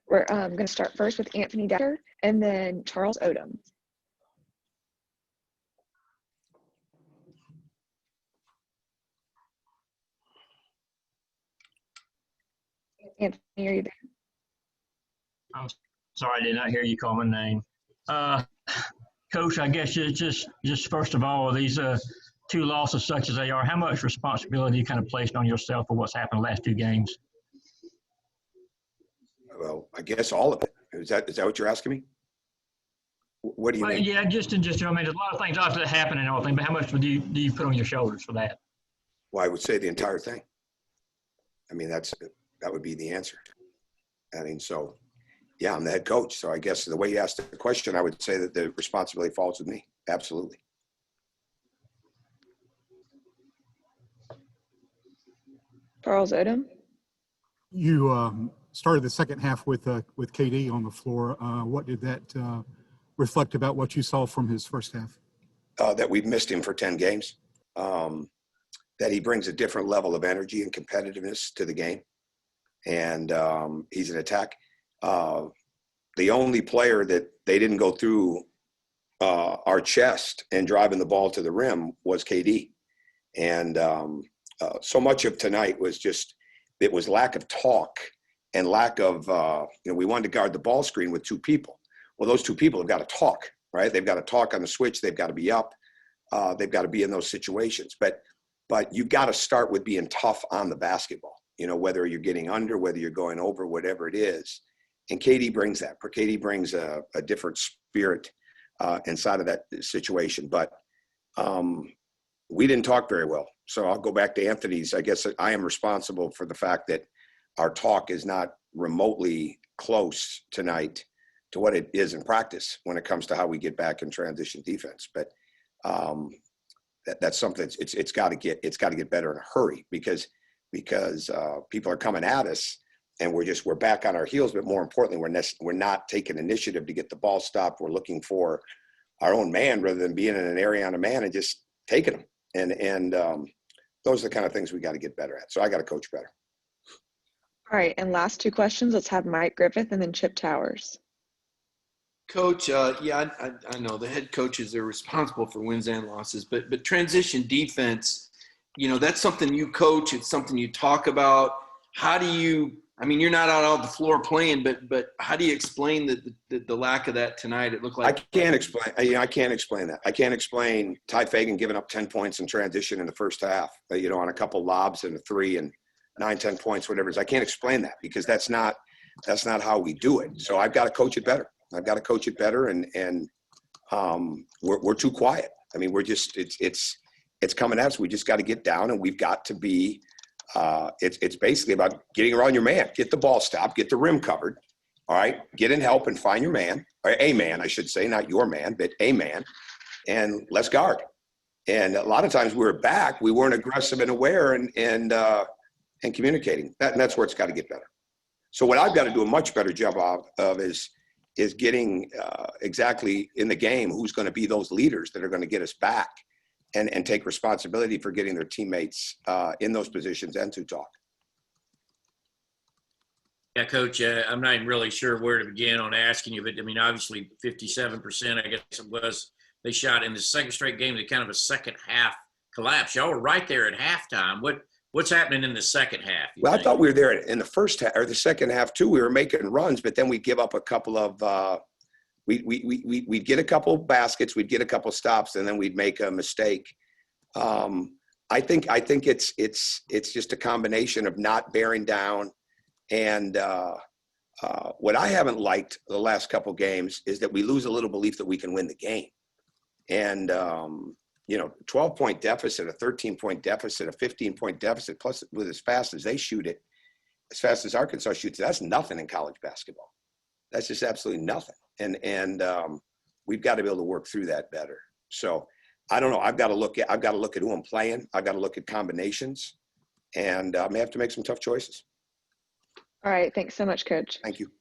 We're going to start first with Anthony Decker and then Charles Odom. Anthony, are you there? I'm sorry, I did not hear you call my name. Coach, I guess just first of all, these two losses such as they are, how much responsibility you kind of placed on yourself for what's happened the last two games? Well, I guess all of it. Is that what you're asking me? What do you mean? Yeah, just I mean, there's a lot of things obviously that happen and everything, but how much do you put on your shoulders for that? Well, I would say the entire thing. I mean, that would be the answer. I mean, so yeah, I'm the head coach. So I guess the way you asked the question, I would say that the responsibility falls with me. Absolutely. Charles Odom. You started the second half with KD on the floor. What did that reflect about what you saw from his first half? That we've missed him for 10 games. That he brings a different level of energy and competitiveness to the game. And he's an attack. The only player that they didn't go through our chest and driving the ball to the rim was KD. And so much of tonight was it was lack of talk and lack of, we wanted to guard the ball screen with two people. Well, those two people have got to talk, right? They've got to talk on the switch. They've got to be up. They've got to be in those situations. But you've got to start with being tough on the basketball, whether you're getting under, whether you're going over, whatever it is. And KD brings that. KD brings a different spirit inside of that situation. But we didn't talk very well. So I'll go back to Anthony's. I guess I am responsible for the fact that our talk is not remotely close tonight to what it is in practice when it comes to how we get back in transition defense. But that's something it's got to get better in a hurry because people are coming at us and we're back on our heels. But more importantly, we're not taking initiative to get the ball stopped. We're looking for our own man rather than being in an area on a man and just taking them. And those are the kind of things we got to get better at. So I got to coach better. All right, and last two questions. Let's have Mike Griffith and then Chip Towers. Coach, I know the head coaches are responsible for wins and losses, but transition defense, that's something you coach. It's something you talk about. How do you? I mean, you're not out on the floor playing, but how do you explain the lack of that tonight? It looked like I can't explain. I can't explain that. I can't explain Ty Fagan giving up 10 points in transition in the first half. On a couple lobs and a three and 9-10 points, whatever it is. I can't explain that because that's not how we do it. So I've got to coach it better. I've got to coach it better, and we're too quiet. I mean, we're just it's coming at us. We just got to get down, and we've got to be. It's basically about getting around your man, get the ball stopped, get the rim covered. All right, get in help and find your man, or a man, I should say, not your man, but a man, and let's guard. And a lot of times we were back, we weren't aggressive and aware and communicating. And that's where it's got to get better. So what I've got to do a much better job of is getting exactly in the game who's going to be those leaders that are going to get us back and take responsibility for getting their teammates in those positions and to talk. Yeah, Coach, I'm not even really sure where to begin on asking you, but I mean, obviously 57%, I guess it was, they shot in the second straight game, to kind of a second half collapse. Y'all were right there at halftime. What's happening in the second half? Well, I thought we were there in the first half or the second half too. We were making runs, but then we'd give up a couple of we'd get a couple baskets, we'd get a couple stops, and then we'd make a mistake. I think it's just a combination of not bearing down, and what I haven't liked the last couple games is that we lose a little belief that we can win the game. And 12-point deficit, a 13-point deficit, a 15-point deficit, plus with as fast as they shoot it, as fast as Arkansas shoots it, that's nothing in college basketball. That's just absolutely nothing. And we've got to be able to work through that better. So I don't know. I've got to look at who I'm playing. I've got to look at combinations, and I may have to make some tough choices. All right. Thanks so much, Coach. Thank you.